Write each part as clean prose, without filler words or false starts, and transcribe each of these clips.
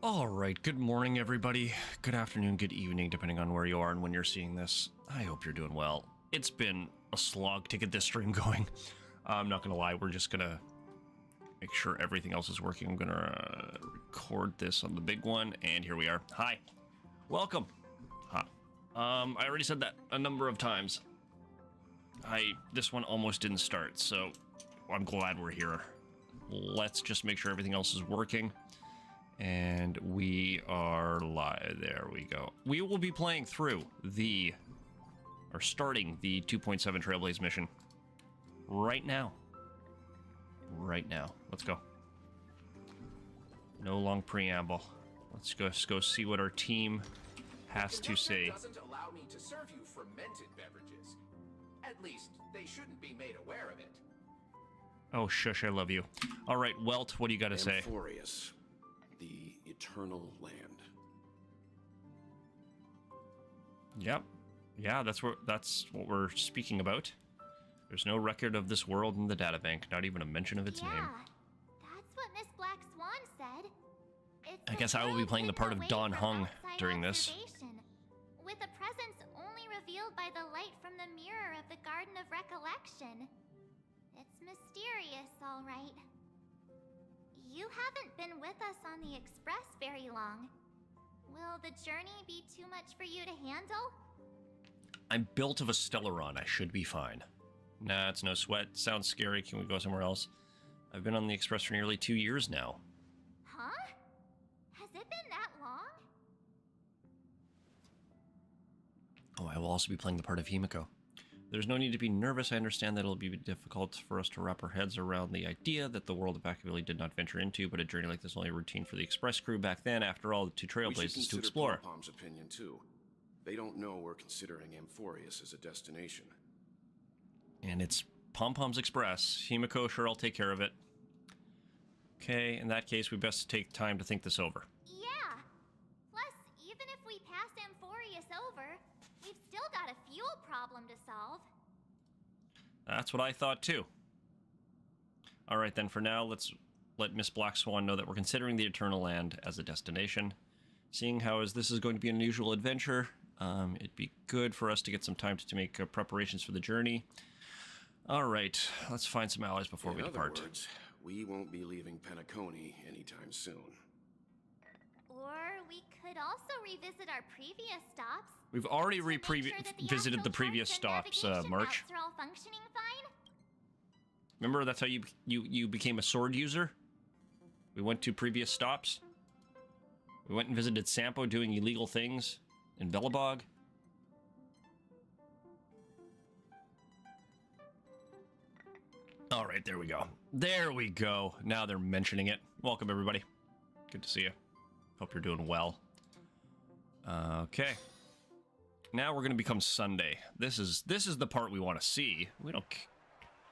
Alright, good morning everybody. Good afternoon, good evening, depending on where you are and when you're seeing this. I hope you're doing well. It's been a slog to get this stream going. I'm not gonna lie, we're just gonna make sure everything else is working. I'm gonna record this on the big one, and here we are. Hi. Welcome. Hi. I already said that a number of times. This one almost didn't start, so I'm glad we're here. Let's just make sure everything else is working. And we are live. There we go. We will be playing through starting the 2.7 Trailblaze mission right now. Right now. Let's go. No long preamble. Let's go see what our team has to say. Doesn't allow me to serve you fermented beverages. At least, they shouldn't be made aware of it. Oh, shush, I love you. All right, Welt, what do you got to say? Amphorius. The eternal land. Yep. Yeah, that's what we're speaking about. There's no record of this world in the databank, not even a mention of its name. Yeah, that's what Miss Black Swan said. I guess I will be playing the part of Don Hung during this. With a presence only revealed by the light from the mirror of the Garden of Recollection. It's mysterious, all right. You haven't been with us on the Express very long. Will the journey be too much for you to handle? I'm built of a Stellaron. I should be fine. Nah, it's no sweat. Sounds scary. Can we go somewhere else? I've been on the Express for nearly 2 years now. Huh? Has it been that long? Oh, I will also be playing the part of Himiko. There's no need to be nervous. I understand that it'll be difficult for us to wrap our heads around the idea that the world of Vacaville did not venture into, but a journey like this is only a routine for the Express crew back then. After all, the two Trailblazes to explore. Pom-Pom's opinion too. They don't know we're considering Amphorius as a destination. And it's Pom-Pom's Express. Himiko, sure, I'll take care of it. Okay, in that case, we best take time to think this over. Yeah. Plus, even if we pass Amphorius over, we've still got a fuel problem to solve. That's what I thought, too. Alright then, for now, let's let Miss Black Swan know that we're considering the Eternal Land as a destination. Seeing how as this is going to be an unusual adventure, it'd be good for us to get some time to make preparations for the journey. Alright, let's find some allies before we depart. In other words, we won't be leaving Penacony anytime soon. Or we could also revisit our previous stops. We've already visited visited the previous stops, March. Are all functioning fine? Remember, that's how you became a sword user? We went to previous stops. We went and visited Sampo doing illegal things in Velabog. Alright, there we go. There we go. Now they're mentioning it. Welcome, everybody. Good to see you. Hope you're doing well. Okay. Now we're going to become Sunday. This is the part we want to see. We don't...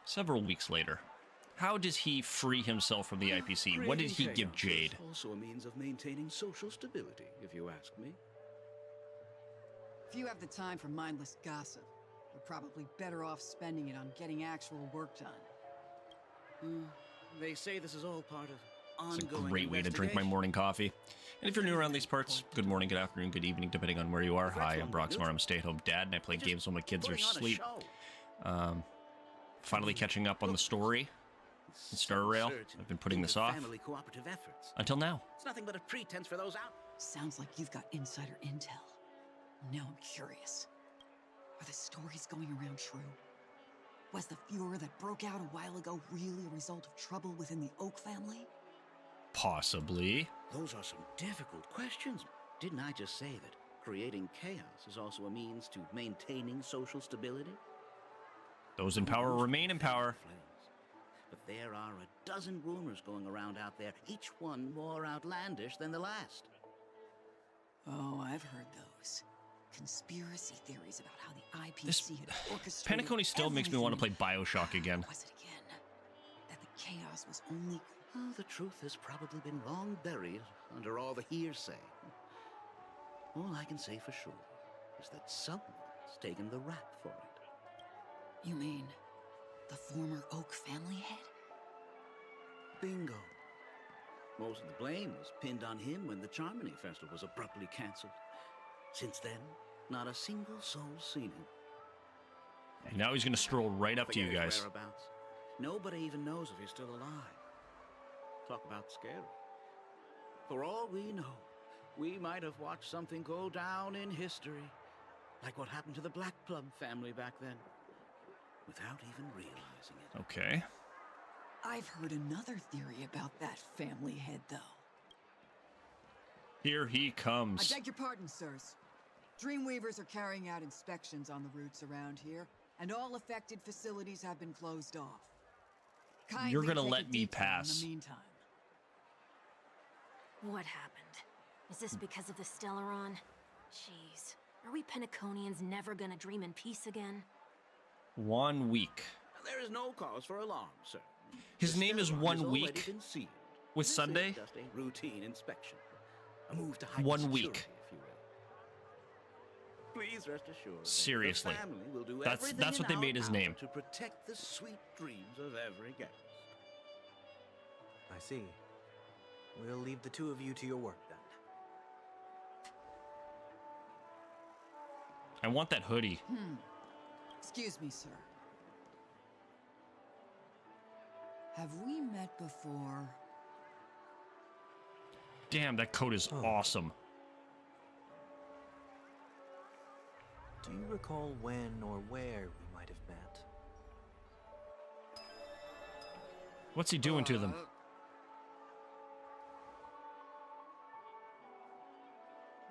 Several weeks later. How does he free himself from the IPC? What did he give Jade? It's also a means of maintaining social stability, if you ask me. If you have the time for mindless gossip, you're probably better off spending it on getting actual work done. They say this is all part of It's a ongoing great way to drink my morning coffee. And if you're new around these parts, good morning, good afternoon, good evening, depending on where you are. Hi, I'm Broxmar. I'm a stay-at-home dad, and I play games when my kids are asleep. Finally catching up on the story in Star Rail. I've been putting this off family cooperative efforts. until now. It's nothing but a pretense for those out. Sounds like you've got insider intel. Now I'm curious. Are the stories going around true? Was the furor that broke out a while ago really a result of trouble within the Oak family? Possibly. Those are some difficult questions. Didn't I just say that creating chaos is also a means to maintaining social stability? Those in power remain in power. But there are a dozen rumors going around out there, each one more outlandish than the last. Oh, I've heard those. Conspiracy theories about how the IPC had orchestrated Penacony still makes me want to play Bioshock again. Was it again? That the chaos was only... Oh, the truth has probably been long buried under all the hearsay. All I can say for sure is that someone's taken the rap for it. You mean the former Oak family head? Bingo. Most of the blame was pinned on him when the Charmony Festival was abruptly cancelled. Since then, not a single soul's seen him. And now he's gonna stroll right up to you Forget his guys. whereabouts. Nobody even knows if he's still alive. Talk about scary. For all we know, we might have watched something go down in history, like what happened to the Black Plum family back then, without even realizing it. Okay. I've heard another theory about that family head, though. Here he I comes. beg your pardon, sirs. Dreamweavers are carrying out inspections on the routes around here, and all affected facilities have been closed off. Kindly You're gonna take a let me detour pass. In the meantime. What happened? Is this because of the Stellaron? Jeez, are we Penaconians never gonna dream in peace again? 1 week. There is no cause for alarm, sir. His The name is Stellar 1 has already week been sealed. with This is Sunday? just a routine inspection. A move to heighten 1 security, week. if you will. Please rest assured. that Seriously. The family will do That's everything what in they our made his power name. to protect the sweet dreams of every guest. I see. We'll leave the two of you to your work then. I want that hoodie. Excuse me, sir. Have we met before? Damn, that coat is Oh. awesome. Do you recall when or where we might have met? What's he doing to them?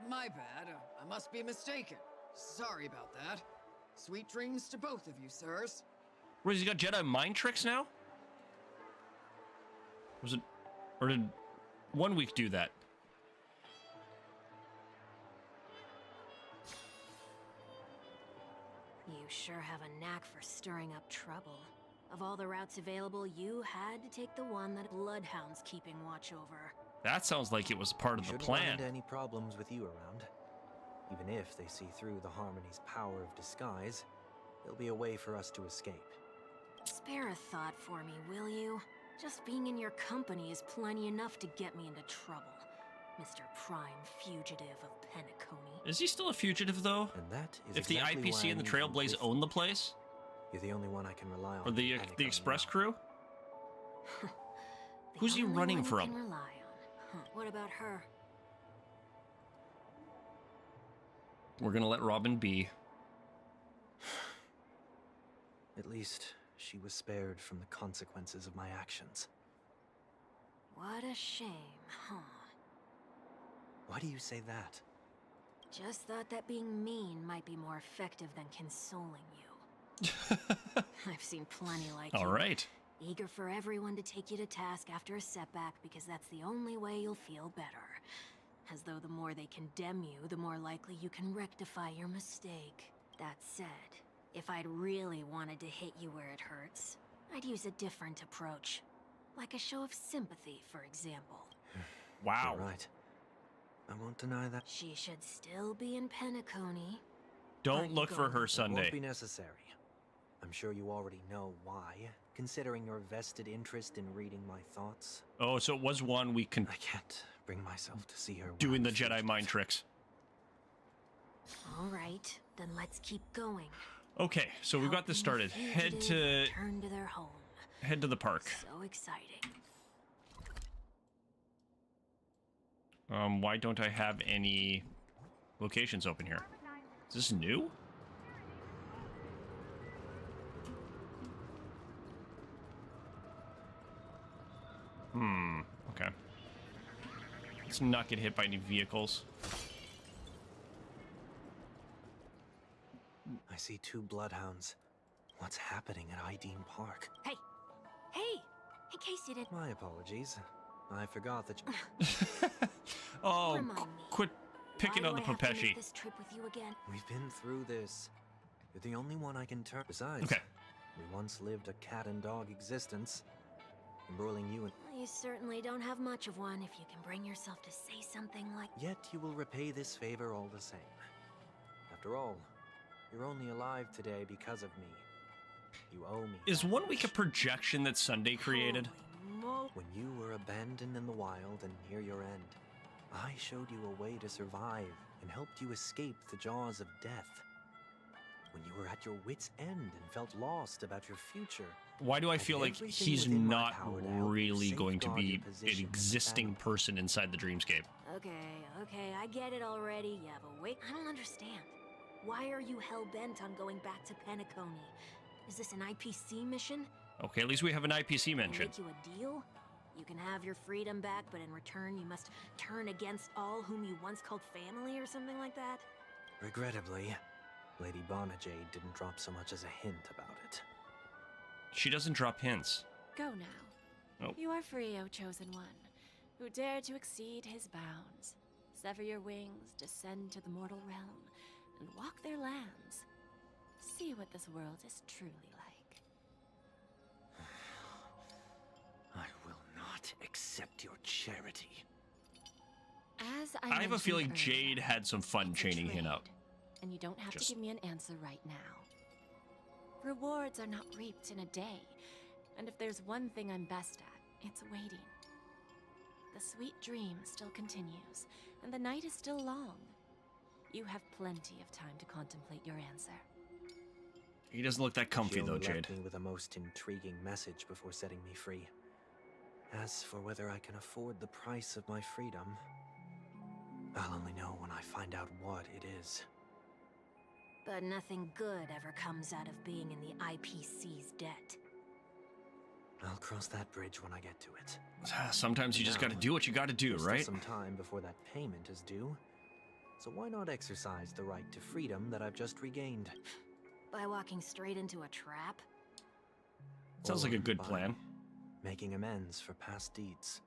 My bad. I must be mistaken. Sorry about that. Sweet dreams to both of you, sirs. What, has he got Jedi mind tricks now? Was it... Or did 1 week do that? You sure have a knack for stirring up trouble. Of all the routes available, you had to take the one that Bloodhound's keeping watch over. That sounds like it was part of the Shouldn't run plan. into any problems with you around. Even if they see through the Harmony's power of disguise, there'll be a way for us to escape. Spare a thought for me, will you? Just being in your company is plenty enough to get me into trouble, Mr. Prime Fugitive of Penacony. Is he still a fugitive, though? And that is If the exactly why IPC I and the need you Trailblaze with own me. the place? You're the only one I can rely on. Or the Penacony Express now. crew? The Who's he only running one you from? can rely on. Huh. What about her? We're gonna let Robin be. At least she was spared from the consequences of my actions. What a shame, huh? Why do you say that? Just thought that being mean might be more effective than consoling you. I've seen plenty like you. All right. Eager for everyone to take you to task after a setback because that's the only way you'll feel better. As though the more they condemn you, the more likely you can rectify your mistake. That said, if I'd really wanted to hit you where it hurts, I'd use a different approach. Like a show of sympathy, for example. Wow. You're right. I won't deny that. She should still be in Penacony. Don't look for her It Sunday. won't be necessary. I'm sure you already know why, considering your vested interest in reading my thoughts. Oh, so it was 1 week I can't bring myself to see her when doing I'm the a Jedi fugitive. mind tricks. All right, then let's keep going. Okay, so we've got this started. Helping the Head fugitive to return to their home. the park. So exciting. Why don't I have any locations open here? Is this new? Okay. Let's not get hit by any vehicles. I see 2 bloodhounds. What's happening at Ideen Park? Hey! Hey! In case you didn't... My apologies. I forgot that Oh, Remind me, quit picking why on do the I have to make Propeshi. this trip with you again? we've been through this. You're the only one I can turn. Besides, Okay. we once lived a cat and dog existence. Embroiling you in. Well, you certainly don't have much of one if you can bring yourself to say something like... Yet you will repay this favor all the same. After all, you're only alive today because of me. You owe me. Is that 1 week a much. projection that Sunday created? Holy When you were abandoned in the wild and near your end, I showed you a way to survive and helped you escape the jaws of death. When you were at your wit's end and felt lost about your future. Why do I feel like everything he's within my not power to help you really going to safeguard be your an position in the existing family? person inside the dreamscape? Okay, I get it already. Yeah, but wait, I don't understand. Why are you hell-bent on going back to Penacony? Is this an IPC mission? Okay, at least we have an IPC They mention. make you a deal? You can have your freedom back, but in return you must turn against all whom you once called family or something like that? Regrettably, Lady Bonajade didn't drop so much as a hint about it. She doesn't drop hints. Go now. Oh. You are free, O Chosen One, who dare to exceed his bounds. Sever your wings, descend to the mortal realm, and walk their lands. See what this world is truly like. I will not accept your charity. As I have a mentioned feeling earlier, Jade had some fun it's a chaining him trade, up. And you don't have Just- to give me an answer right now. Rewards are not reaped in a day, and if there's one thing I'm best at, it's waiting. The sweet dream still continues, and the night is still long. You have plenty of time to contemplate your answer. He doesn't look that comfy She though, only Jade. left me with a most intriguing message before setting me free. As for whether I can afford the price of my freedom, I'll only know when I find out what it is. But nothing good ever comes out of being in the IPC's debt. I'll cross that bridge when I get to it. Sometimes you just gotta do what you gotta do, There's right? still some time before that payment is due. So why not exercise the right to freedom that I've just regained? By walking straight into a trap? Sounds like a Or good by plan. Making amends for past deeds.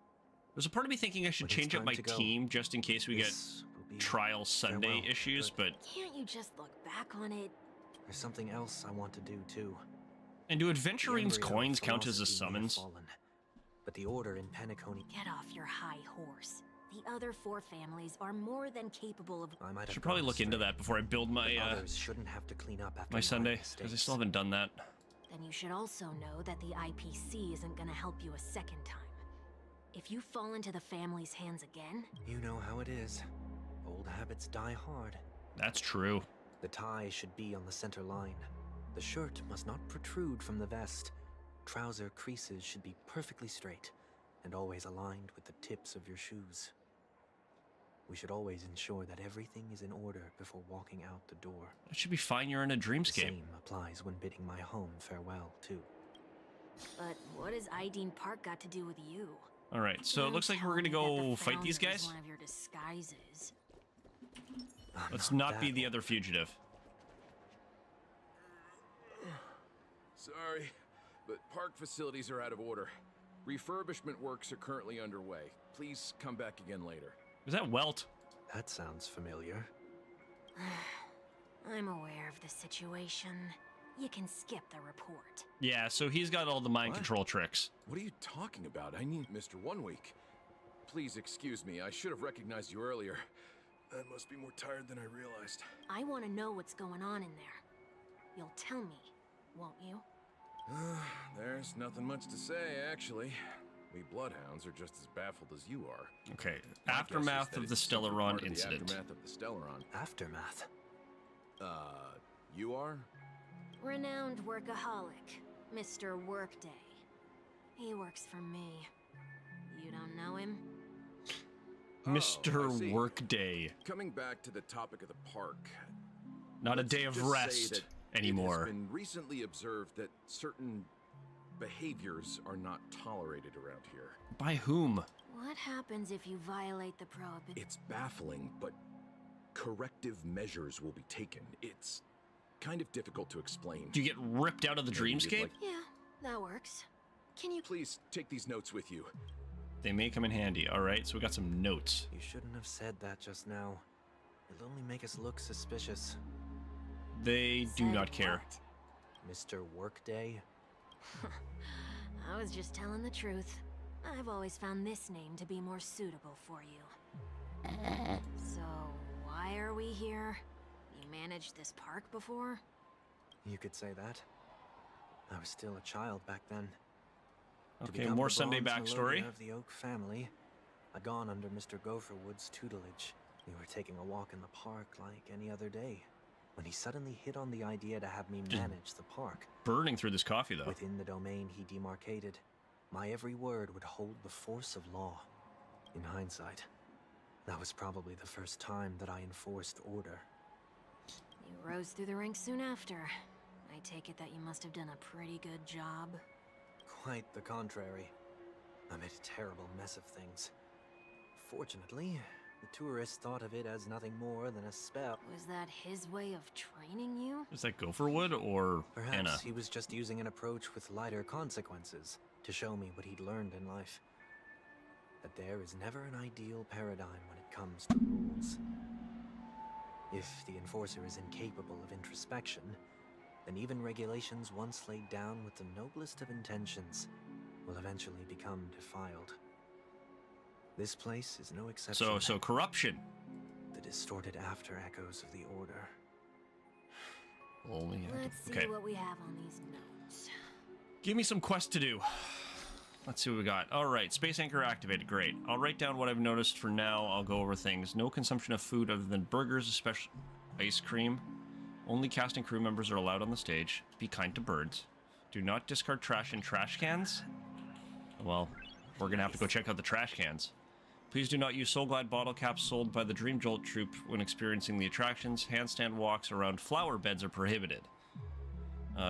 There's a part of me thinking I should When it's change up time my to go, team just in case we get This will be Trial Sunday farewell, issues, but... Can't you just look back on it? There's something else I want to do too. And do The Adventuring's embryo of coins count as a philosophy may have summons? fallen, but the order in Penacony, Get off your high horse. The other 4 families are more than capable of... I might have Should probably gone look into astray, that before I build my but others shouldn't have to clean up after my Sunday, because I mistakes. still haven't done that. Then you should also know that the IPC isn't gonna help you a second time. If you fall into the family's hands again... You know how it is. Old habits die hard. That's true. The tie should be on the center line. The shirt must not protrude from the vest. Trouser creases should be perfectly straight and always aligned with the tips of your shoes. We should always ensure that everything is in order before walking out the door. It should be fine you're in a The dreamscape. same applies when bidding my home farewell, too. But what has Ideen Park got to do with you? Alright, so it Don't looks like tell we're gonna me that go the fight these Founder is guys. one of your disguises. I'm Let's not be that the old. other fugitive. Sorry, but park facilities are out of order. Refurbishment works are currently underway. Please come back again later. Is that Welt? That sounds familiar. I'm aware of the situation. You can skip the report. Yeah, so he's got all the mind What? control tricks. What are you talking about? I need Mr. 1 Week. Please excuse me. I should have recognized you earlier. I must be more tired than I realized. I want to know what's going on in there. You'll tell me, won't you? There's nothing much to say, actually. We Bloodhounds are just as baffled as you are. Okay, My guess is aftermath that of the it's simply Stellaron part of incident. The aftermath of the Stellaron. Aftermath. You are? Renowned workaholic, Mr. Workday. He works for me. You don't know him? Oh, I Mr. see. Workday. Coming back to the topic of the park. Not a let's day of just say rest that anymore. It has been recently observed that certain behaviors are not tolerated around here. By whom? What happens if you violate the prohibition? It's baffling, but corrective measures will be taken. It's kind of difficult to explain. Do you get ripped out of the Maybe you'd dreamscape? like- Yeah, that works. Can you... Please take these notes with you. They may come in handy. Alright, so we got some notes. You shouldn't have said that just now. It'll only make us look suspicious. They do Said not care. what? Mr. Workday? I was just telling the truth. I've always found this name to be more suitable for you. So, why are we here? You managed this park before? You could say that. I was still a child back then. Okay, more Sunday backstory. Of the Oak family, I'd gone under Mr. Gopherwood's tutelage. We were taking a walk in the park like any other day, when he suddenly hit on the idea to have me manage the park. Burning through this coffee, though. Within the domain he demarcated, my every word would hold the force of law. In hindsight, that was probably the first time that I enforced order. You rose through the ranks soon after. I take it that you must have done a pretty good job. Quite the contrary. I made a terrible mess of things. Fortunately, the tourists thought of it as nothing more than a spell. Was that his way of training you? Is that Gopherwood or Perhaps Anna? he was just using an approach with lighter consequences to show me what he'd learned in life. That there is never an ideal paradigm when it comes to rules. If the enforcer is incapable of introspection, then even regulations once laid down with the noblest of intentions will eventually become defiled. This place is no exception. So corruption. The distorted after echoes of the order. Only Let's see what we have on these notes. Give me some quests to do. Let's see what we got. All right, space anchor activated. Great. I'll write down what I've noticed for now. I'll go over things. No consumption of food other than burgers, especially ice cream. Only cast and crew members are allowed on the stage. Be kind to birds. Do not discard trash in trash cans. Well, we're going to have to go check out the trash cans. Please do not use Soul Glide bottle caps sold by the Dream Jolt troupe when experiencing the attractions. Handstand walks around flower beds are prohibited.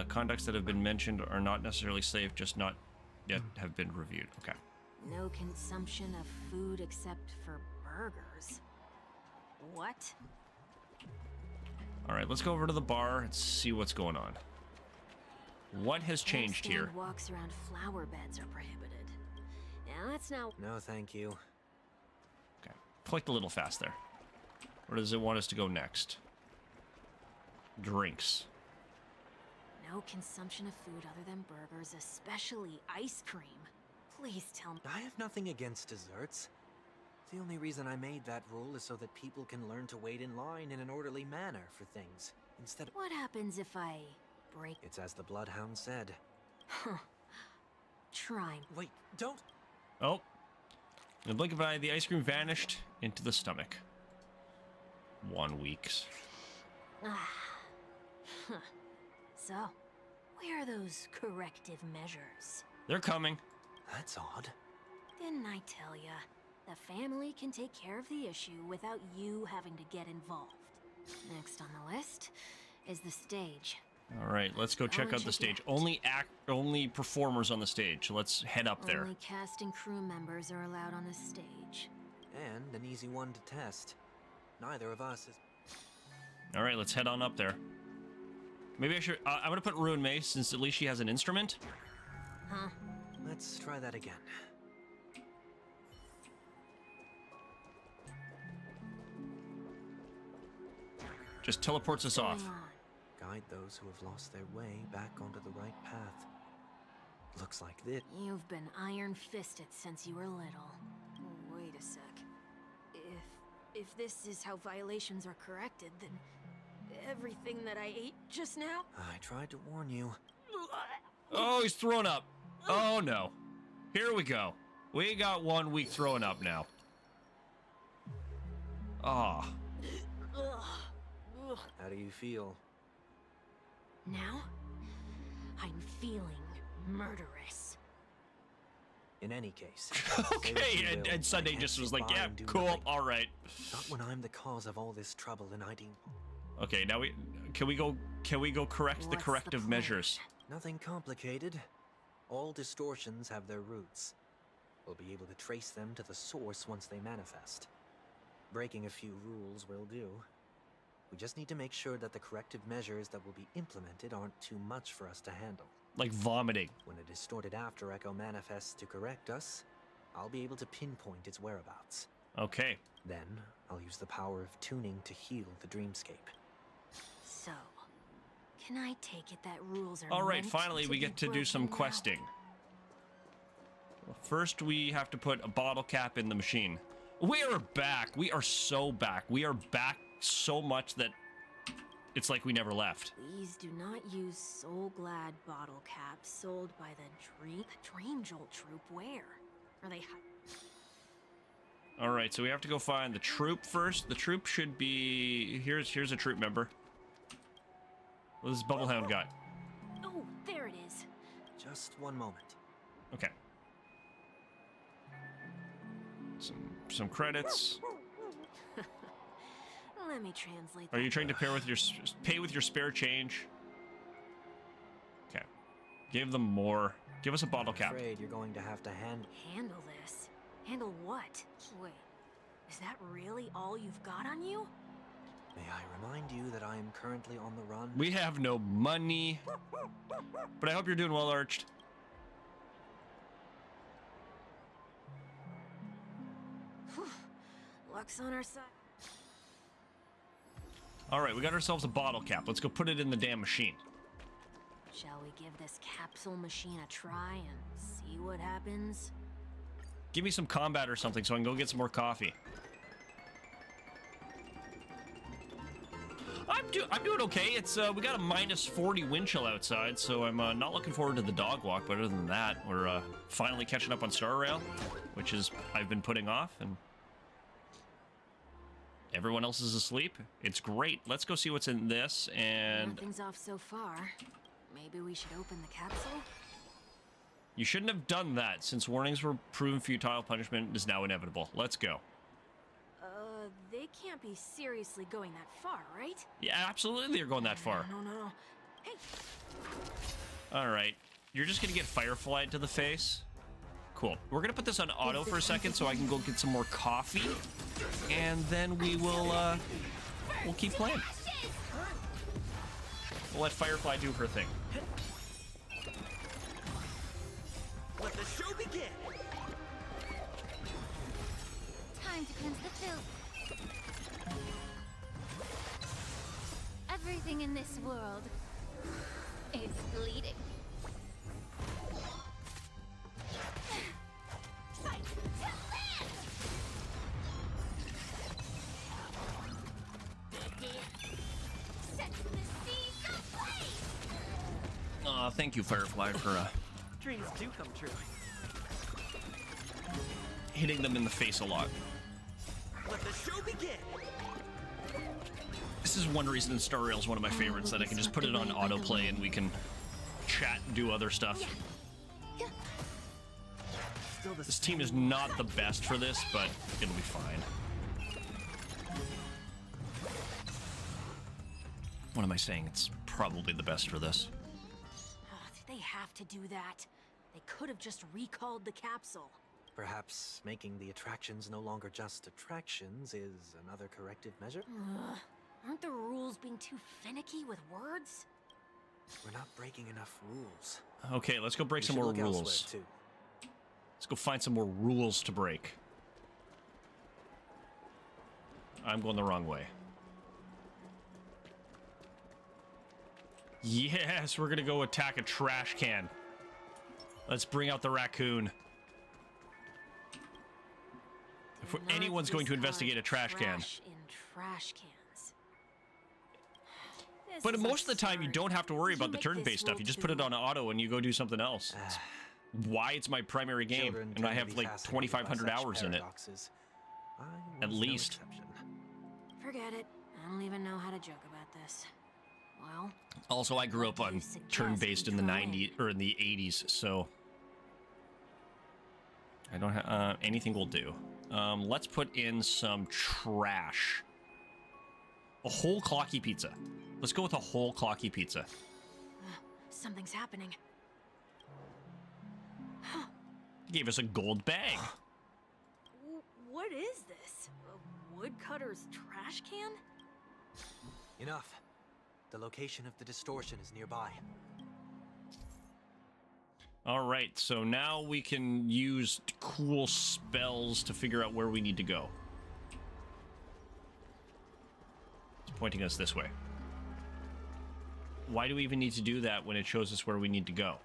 Conducts that have been mentioned are not necessarily safe, just not yet have been reviewed. Okay. No consumption of food except for burgers. What? All right, let's go over to the bar and see what's going on. What has changed here? Handstand walks around flower beds are prohibited. Now that's not... No, thank you. Okay. Clicked a little fast there. Where does it want us to go next? Drinks. No consumption of food other than burgers, especially ice cream. Please tell me. I have nothing against desserts. The only reason I made that rule is so that people can learn to wait in line in an orderly manner for things, instead of... What happens if I break... It's as the Bloodhound said. Huh. Try. Wait, don't... Oh. In the blink of an eye, the ice cream vanished into the stomach. 1 week. Ah. Huh. So, where are those corrective measures? They're coming. That's odd. Didn't I tell ya? The family can take care of the issue without you having to get involved. Next on the list is the stage. All right, let's go check out the stage. Only performers on the stage. Let's head up there. Only cast and crew members are allowed on the stage. And an easy one to test. Neither of us is... All right, let's head on up there. Maybe I should... I'm going to put Ruin May, since at least she has an instrument. Huh? Let's try that again. Just teleports us off. Guide those who have lost their way back onto the right path. Looks like this. You've been iron-fisted since you were little. Wait a sec. If this is how violations are corrected, then everything that I ate just now... I tried to warn you. Oh, he's throwing up. Oh, no. Here we go. We got 1 week throwing up now. Ah. How do you feel? Now, I'm feeling murderous. In any case. Okay, and Sunday just was like, yeah, cool, all right. Not when I'm the cause of all this trouble and I deem... Okay, now can we go correct the corrective measures? Nothing complicated. All distortions have their roots. We'll be able to trace them to the source once they manifest. Breaking a few rules will do. We just need to make sure that the corrective measures that will be implemented aren't too much for us to handle. Like vomiting. When a distorted after echo manifests to correct us, I'll be able to pinpoint its whereabouts. Okay. Then, I'll use the power of tuning to heal the dreamscape. So, can I take it that rules are all right, meant finally we get to do some questing. Well, first we have to put a bottle cap in the machine. We are back. We are so back. We are back so much that It's like we never left. Please do not use Soul Glad bottle caps sold by the Dream Jolt Troop. Where are they? All right, so we have to go find the troop first. The troop should be here's a troop member. What does Bubblehound got? Oh, there it is. Just one moment. Okay. Some credits. Let me translate. Are you trying to pay with your spare change? Okay. Give them more. Give us a bottle cap. I'm afraid you're going to have to handle this. Handle what? Wait, is that really all you've got on you? May I remind you that I am currently on the run? We have no money. But I hope you're doing well, Arched. Luck's on our side. All right, we got ourselves a bottle cap. Let's go put it in the damn machine. Shall we give this capsule machine a try and see what happens? Give me some combat or something so I can go get some more coffee. I'm doing okay. It's we got a -40 wind chill outside, so I'm not looking forward to the dog walk. But other than that, we're finally catching up on Star Rail, which is I've been putting off, and everyone else is asleep. It's great. Let's go see what's in this. And nothing's off so far. Maybe we should open the capsule. You shouldn't have done that, since warnings were proven futile. Punishment is now inevitable. Let's go. They can't be seriously going that far, right? Yeah, absolutely they're going that far. No. Hey! Alright. You're just gonna get Firefly to the face? Cool. We're gonna put this on auto for a second so I can go get some more coffee. And then we will, we'll keep playing. We'll let Firefly do her thing. Let the show begin! Time to cleanse the filth. Everything in this world is bleeding. Fight to live! Set the seas ablaze! Thank you, Firefly, for Dreams do come true. hitting them in the face a lot. Let the show begin! This is one reason Star Rail is one of my favorites, that I can just put it on autoplay and we can chat and do other stuff. This team is not the best for this, but it'll be fine. What am I saying? It's probably the best for this. Did they have to do that? They could have just recalled the capsule. Perhaps making the attractions no longer just attractions is another corrective measure? Aren't the rules being too finicky with words? We're not breaking enough rules. Okay, let's go break some more rules. Too. Let's go find some more rules to break. I'm going the wrong way. Yes, we're gonna go attack a trash can. Let's bring out the raccoon. If anyone's going to investigate a trash can. In trash cans. But most of the time, you don't have to worry about the turn-based stuff. You just put it on auto and you go do something else. It's why it's my primary game, and I have like 2,500 hours in it. At least. Forget it. I don't even know how to joke about this. Well. Also, I grew up on turn-based in the 90s or in the 80s, so I don't have anything will do. Let's put in some trash. A whole clocky pizza. Let's go with a whole clocky pizza. Something's happening. He gave us a gold bag. What is this? A woodcutter's trash can? Enough. The location of the distortion is nearby. All right, so now we can use cool spells to figure out where we need to go. It's pointing us this way. Why do we even need to do that when it shows us where we need to go?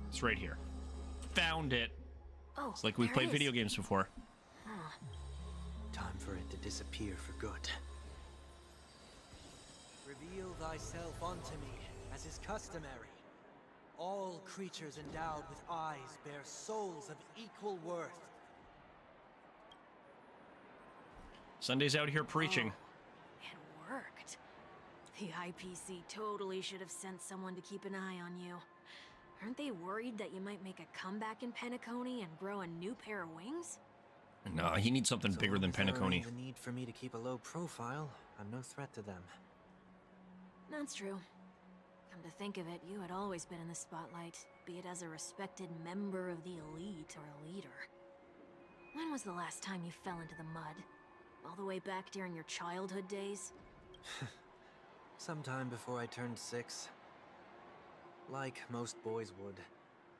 It's right here. Found it. Oh, It's like we've there played it video is. games before. Huh. Time for it to disappear for good. Reveal thyself unto me, as is customary. All creatures endowed with eyes bear souls of equal worth. Sunday's out here preaching. Oh, it worked. The IPC totally should have sent someone to keep an eye on you. Aren't they worried that you might make a comeback in Penacony and grow a new pair of wings? No, he needs something So bigger than if there Penacony. remains a need for me to keep a low profile, I'm no threat to them. That's true. Come to think of it, you had always been in the spotlight, be it as a respected member of the elite or a leader. When was the last time you fell into the mud? All the way back during your childhood days? Sometime before I turned 6. Like most boys would,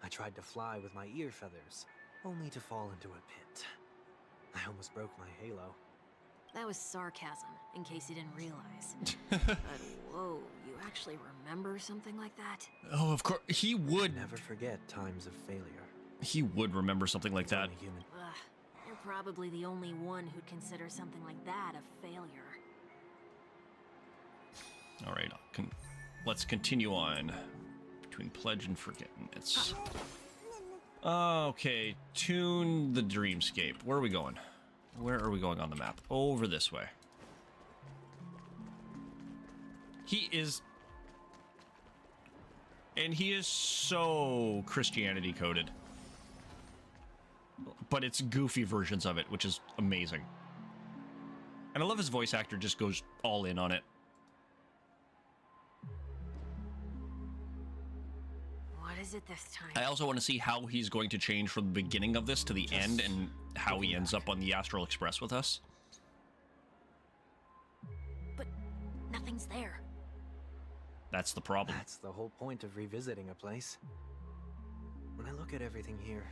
I tried to fly with my ear feathers, only to fall into a pit. I almost broke my halo. That was sarcasm, in case you didn't realize. But whoa, you actually remember something like that? Oh, of course. He would. Never forget times of failure. He would remember something like that. Only human. Ugh, you're probably the only one who'd consider something like that a failure. All right, let's continue on between pledge and forgetfulness. Okay, tune the dreamscape. Where are we going? Where are we going on the map? Over this way. He is... And he is so Christianity coded. But it's goofy versions of it, which is amazing. And I love his voice actor just goes all in on it. What is it this time? I also want to see how he's going to change from the beginning of this to the end and how he ends up on the Astral Express with us. But nothing's there. That's the problem. That's the whole point of revisiting a place. When I look at everything here,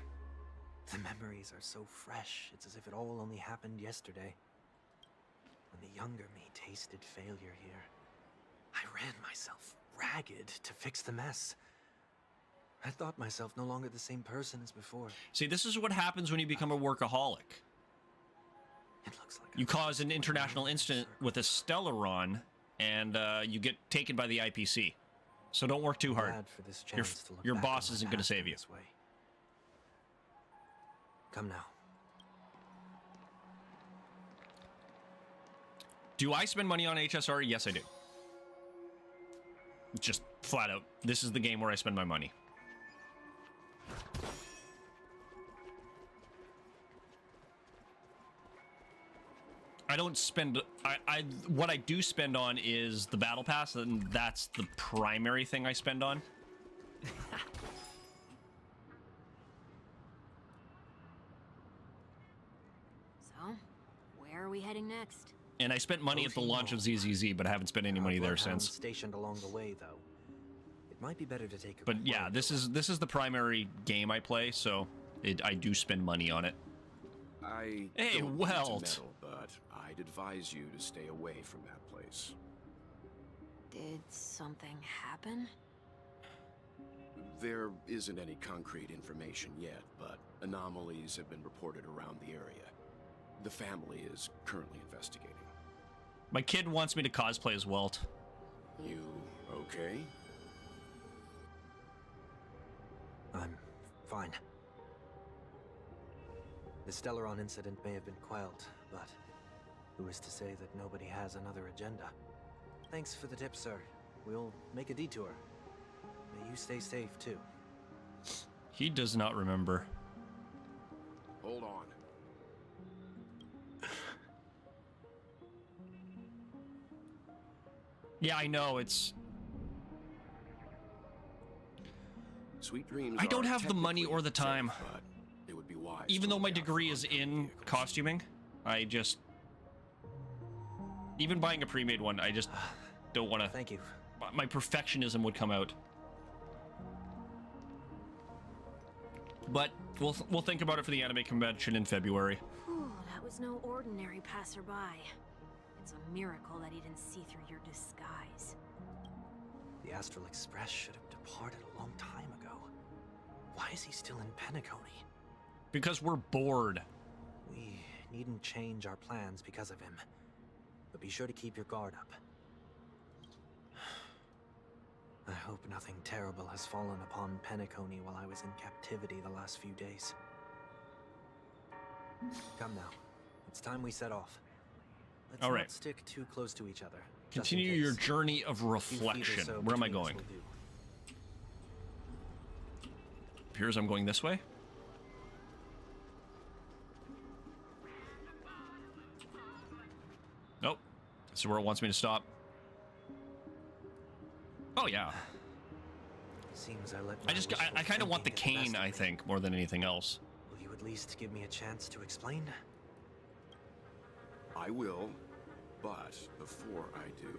the memories are so fresh, it's as if it all only happened yesterday. When the younger me tasted failure here, I ran myself ragged to fix the mess. I thought myself no longer the same person as before. See, this is what happens when you become a workaholic. It looks like You cause an international incident with a Stellaron, and you get taken by the IPC. So don't work too hard. Glad for this chance to look Your back boss on my isn't going to past save in you. this way. Come now. Do I spend money on HSR? Yes, I do. Just flat out. This is the game where I spend my money. I don't spend... what I do spend on is the battle pass, and that's the primary thing I spend on. So, where are we heading next? And I spent money at the launch of ZZZ, but I haven't spent any money there since. Stationed along the way, though. It might be better to take a But yeah, this is the primary game I play, so I do spend money on it. I Hey, don't Welt. want to meddle, but I'd advise you to stay away from that place. Did something happen? There isn't any concrete information yet, but anomalies have been reported around the area. The family is currently investigating. My kid wants me to cosplay as Welt. You okay? I'm fine. The Stellaron incident may have been quelled, but who is to say that nobody has another agenda? Thanks for the tip, sir. We'll make a detour. May you stay safe, too. He does not remember. Hold on. Yeah, I know, it's... Sweet dreams. I don't are have the money or the technically time. safe, but it would be wise Even to though my look out degree for is unknown in vehicles. costuming, I just... Even buying a pre-made one, I just don't want to... Thank you. My perfectionism would come out. But we'll think about it for the anime convention in February. Whew, that was no ordinary passerby. It's a miracle that he didn't see through your disguise. The Astral Express should have departed a long time ago. Why is he still in Penacony? Because we're bored. We needn't change our plans because of him. But be sure to keep your guard up. I hope nothing terrible has fallen upon Penacony while I was in captivity the last few days. Come now. It's time we set off. Let's All right. not stick too close to each other. just in Continue your case. journey of A few feet or reflection. so Where am I between us going? will do. Appears I'm going this way. Nope. This is where it wants me to stop. Oh, yeah. Seems I let I just, I kind of want the cane, I think, more than anything else. Will you at least give me a chance to explain? I will, but before I do,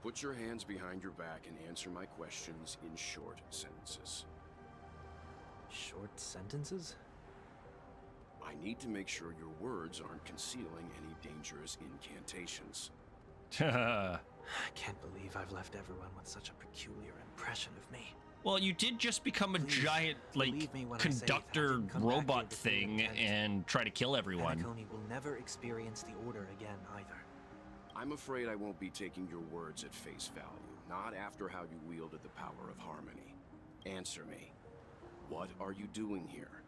put your hands behind your back and answer my questions in short sentences. Short sentences? I need to make sure your words aren't concealing any dangerous incantations. I can't believe I've left everyone with such a peculiar impression of me. Well, you did just become a Please, giant, like, believe me when I say conductor if I didn't come back here robot to feel thing intent, and try to kill everyone. Penacony will never experience the Order again, either. I'm afraid I won't be taking your words at face value, not after how you wielded the power of harmony. Answer me. What are you doing here?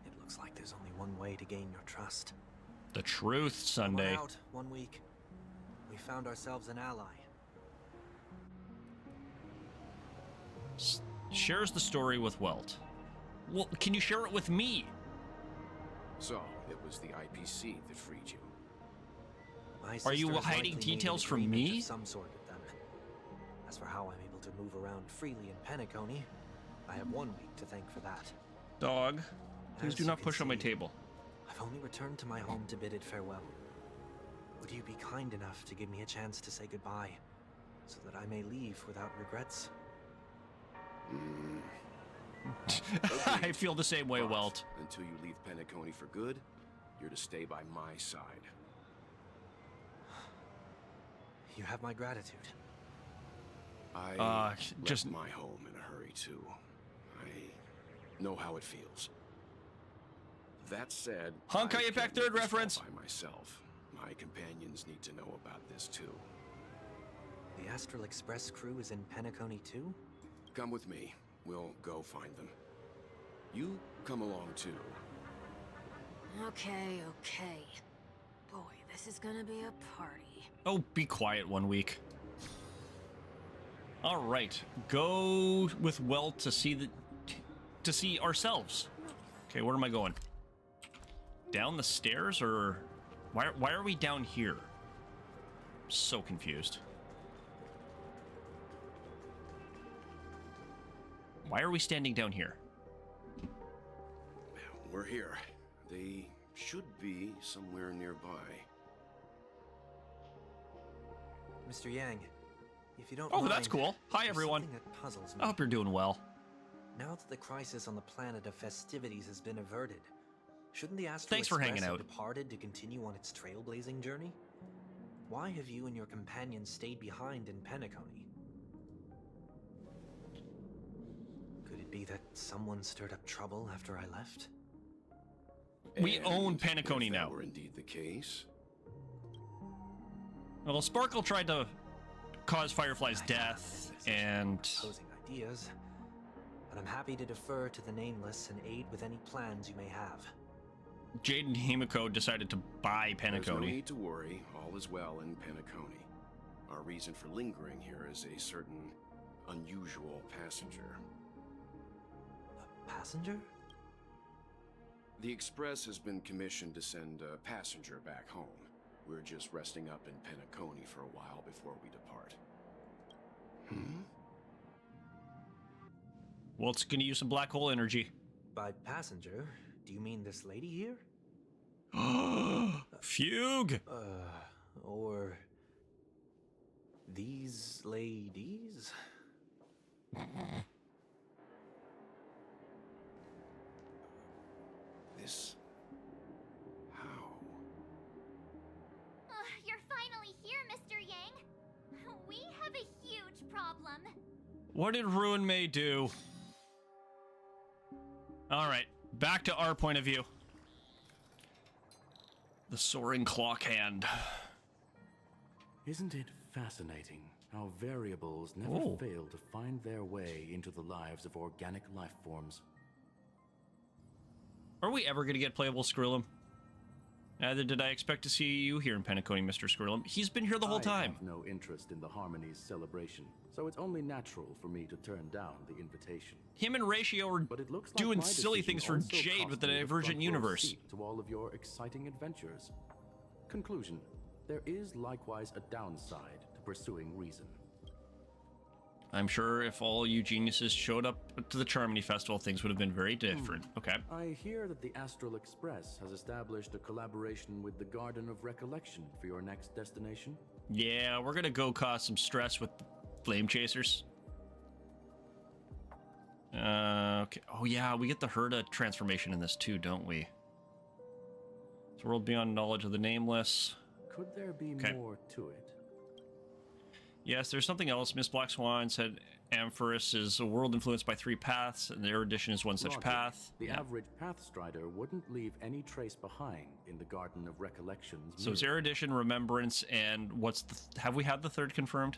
It looks like there's only one way to gain your trust. The truth, Sunday. We're out 1 week. We found ourselves an ally. Shares the story with Welt. Well, can you share it with me? So, it was the IPC that freed you. My Are you sister has hiding likely made details an from agreement me? of some sort with them. As for how I'm able to move around freely in Penacony, I have 1 week to thank for that. Dog, please As do you not can push on my see, table. I've only returned to my home to bid it farewell. Would you be kind enough to give me a chance to say goodbye, so that I may leave without regrets? I feel the same way, But Welt. until you leave Penacony for good, you're to stay by my side. You have my gratitude. I left just my home in a hurry, too. I know how it feels. That said, Honkai I Impact can't Third make this all reference. by myself. My companions need to know about this, too. The Astral Express crew is in Penacony too? Come with me. We'll go find them. You come along, too. Okay, okay. Boy, this is gonna be a party. Oh, be quiet 1 week. All right, go with Welt to see ourselves. Okay, where am I going? Down the stairs, or why are we down here? So confused. Why are we standing down here? We're here. They should be somewhere nearby. Mr. Yang, if you don't Oh, mind, that's cool. Hi, there's everyone. something that puzzles me. I hope you're doing well. Now that the crisis on the planet of festivities has been averted, shouldn't the Astral Thanks for Express hanging have out. departed to continue on its trailblazing journey? Why have you and your companions stayed behind in Penacony? Could it be that someone stirred up trouble after I left? We And own Penacony if that now. were indeed the case, Well, Sparkle tried to cause Firefly's I death, can't resist and opposing ideas, but I'm happy to defer to the Nameless and aid with any plans you may have. Jade and Himiko decided to buy there's no Penacony. need to worry. All is well in Penacony. Our reason for lingering here is a certain unusual passenger. A passenger? The Express has been commissioned to send a passenger back home. We're just resting up in Penacony for a while before we depart. Well, it's gonna use some black hole energy. By passenger, do you mean this lady here? Fugue! Or these ladies? This... how? You're finally here, Mr. Yang. We have a huge problem. What did Ruin May do? All right, back to our point of view. The soaring clock hand. Isn't it fascinating how variables never fail to find their way into the lives of organic life forms? Are we ever going to get playable Skrillum? Neither did I expect to see you here in Penacony, Mr. Skrillum. He's been here the whole time. I have no interest in the Harmony's celebration, so it's only natural for me to turn down the invitation. Him and Ratio are doing silly things for Jade with the Divergent Universe. To all of your exciting adventures. Conclusion: there is likewise a downside to pursuing reason. I'm sure if all you geniuses showed up to the Charmony Festival, things would have been very different. Okay. I hear that the Astral Express has established a collaboration with the Garden of Recollection for your next destination. Yeah, we're gonna go cause some stress with Flame Chasers. Okay. Oh yeah, we get the Herda transformation in this too, don't we? It's a world beyond knowledge of the nameless. Could there be more to it? Yes, there's something else. Miss Black Swan said Amphorus is a world influenced by 3 paths, and the erudition is one such path. The average Pathstrider wouldn't leave any trace behind in the Garden of Recollections. So it's erudition, remembrance, and what's the... Have we had the third confirmed?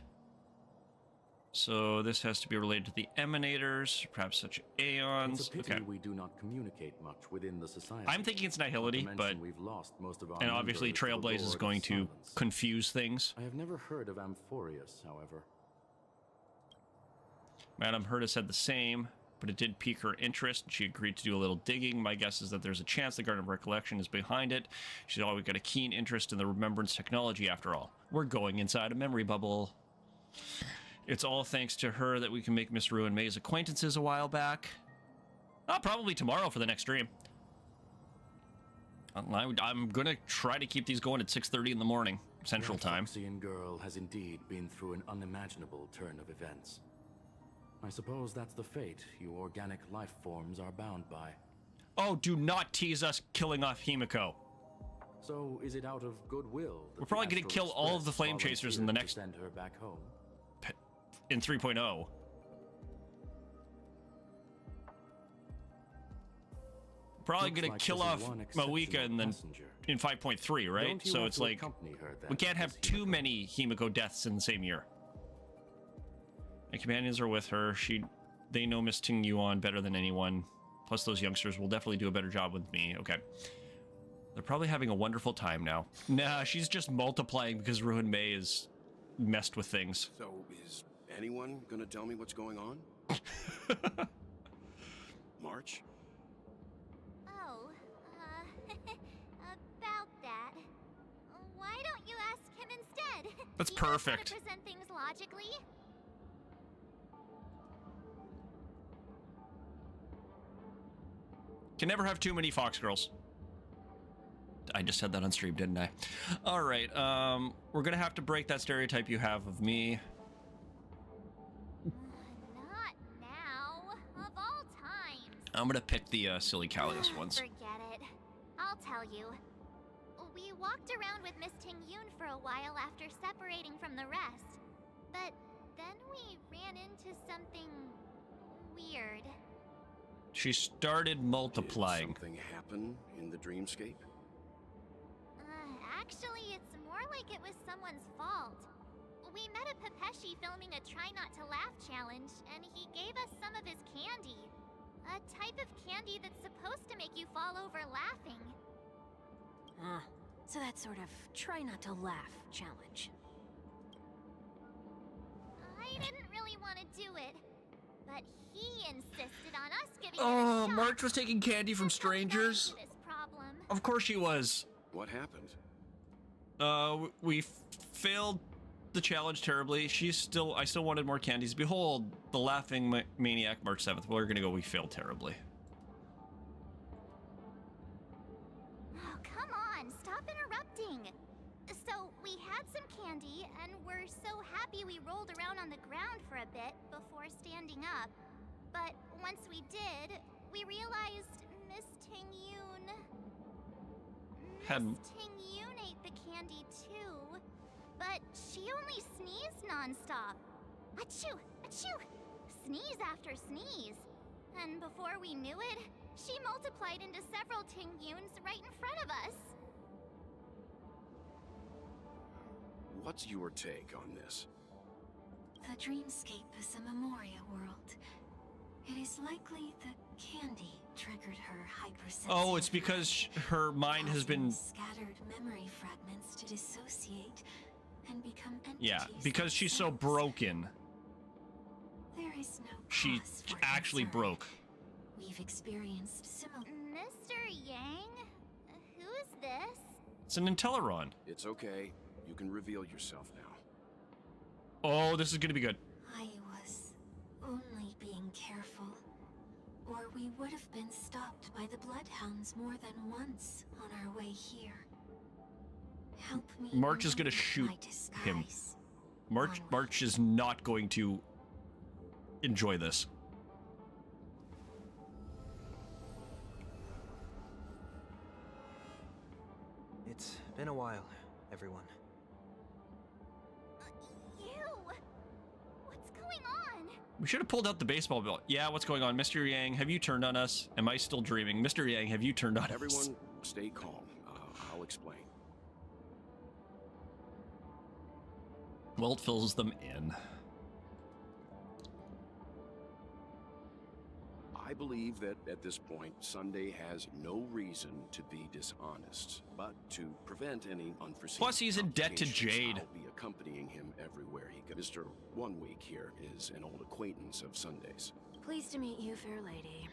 So this has to be related to the Emanators, perhaps such aeons. It's a pity we do not communicate much within the society. I'm thinking it's Nihility, but... We've lost most of our and obviously Trailblaze is going to confuse things. I have never heard of Amphorius, however. Madame Herda said the same, but it did pique her interest. She agreed to do a little digging. My guess is that there's a chance the Garden of Recollection is behind it. She's always got a keen interest in the remembrance technology, after all. We're going inside a memory bubble. It's all thanks to her that we can make Miss Rue and May's acquaintances a while back. Probably tomorrow for the next stream. I'm going to try to keep these going at 6:30 in the morning, Central Time. The Phyrexian girl has indeed been through an unimaginable turn of events. I suppose that's the fate you organic life forms are bound by. Oh, do not tease us killing off Himiko. So, is it out of goodwill? We're probably going to kill all of the Flame Chasers in the next... Send her back home? In 3.0. Probably going to kill off Moeka and then in 5.3, right? So it's like, we can't have too many Himiko deaths in the same year. My companions are with her. They know Miss Tingyun better than anyone. Plus those youngsters will definitely do a better job with me. Okay. They're probably having a wonderful time now. Nah, she's just multiplying because Ruin May is messed with things. So is anyone gonna tell me what's going on? March? Oh, about that. Why don't you ask him instead? That's He knows how perfect. to present things logically. Can never have too many Fox girls. I just said that on stream, didn't I? All right, we're gonna have to break that stereotype you have of me. Not now. Of all times. I'm gonna pick the silly Callius ones. Forget it. I'll tell you. We walked around with Miss Tingyun for a while after separating from the rest. But then we ran into something weird. She started multiplying. Did something happen in the dreamscape? Actually, it's more like it was someone's fault. We met a Pepeshi filming a Try Not to Laugh challenge, and he gave us some of his candy. A type of candy that's supposed to make you fall over laughing. So that sort of try not to laugh challenge. I didn't really want to do it, but he insisted on us giving it a shot. March was taking candy from strangers. This problem. Of course she was. What happened? We failed the challenge terribly. I still wanted more candies. Behold, the laughing maniac, March 7th. We're gonna go, we failed terribly. Oh, come on, stop interrupting. So, we had some candy, and we're so happy we rolled around on the ground for a bit before standing up. But once we did, we realized Miss Tingyun ate the candy too, but she only sneezed nonstop. Achoo! Achoo! Sneeze after sneeze. And before we knew it, she multiplied into several Tingyuns right in front of us. What's your take on this? The dreamscape is a memoria world. It is likely the candy triggered her hypersensitive. Oh, it's because her mind has been scattered memory fragments to dissociate and become entities. Yeah, because she's so broken. There is no She cause for actually concern. broke. We've experienced similar. Mr. Yang? Who is this? It's an Inteleron. It's okay. You can reveal yourself now. Oh, this is gonna be good. I was only being careful, or we would have been stopped by the Bloodhounds more than once on our way here. Help me. March is gonna shoot him. March is not going to enjoy this. It's been a while, everyone. What's going on? We should have pulled out the baseball bat. Yeah, what's going on? Mr. Yang, have you turned on us? Am I still dreaming? Mr. Yang, have you turned on us? Everyone, stay calm. I'll explain. Welt fills them in. I believe that at this point, Sunday has no reason to be dishonest, but to prevent any unforeseen Plus, he's in debt to complications, Jade. I'll be accompanying him everywhere he goes. Mr. 1 Week here is an old acquaintance of Sunday's. Pleased to meet you, fair lady.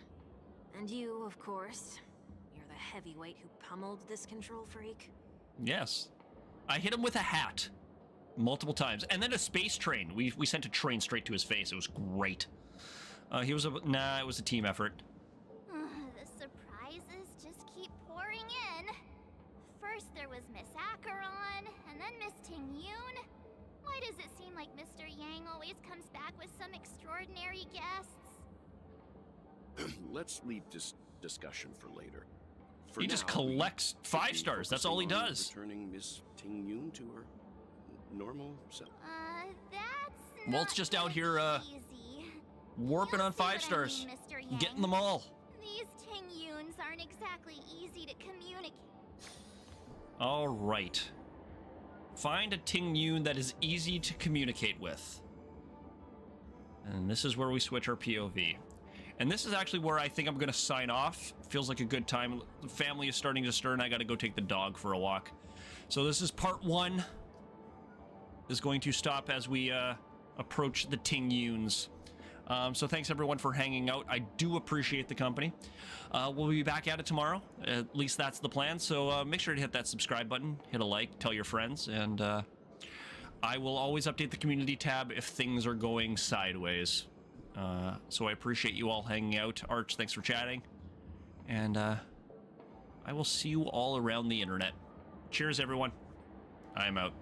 And you, of course. You're the heavyweight who pummeled this control freak. Yes. I hit him with a hat. Multiple times. And then a space train. We sent a train straight to his face. It was great. It was a team effort. The surprises just keep pouring in. First there was Miss Acheron, and then Miss Tingyun. Why does it seem like Mr. Yang always comes back with some extraordinary guests? Let's leave this discussion for later. For He just now, collects we 5 should be stars. That's all he focusing on does. Returning Miss Tingyun to her normal self. That's Walt's just out here, warping on 5 stars. Mr. Yang. Getting them all. These Tingyuns aren't exactly easy to communicate. All right. Find a Tingyun that is easy to communicate with. And this is where we switch our POV. And this is actually where I think I'm going to sign off. Feels like a good time. The family is starting to stir, and I got to go take the dog for a walk. So this is part 1. Is going to stop as we approach the Tingyuns. So thanks everyone for hanging out. I do appreciate the company. We'll be back at it tomorrow. At least that's the plan. So make sure to hit that subscribe button, hit a like, tell your friends, and I will always update the community tab if things are going sideways. So I appreciate you all hanging out. Arch, thanks for chatting. And I will see you all around the internet. Cheers, everyone. I'm out.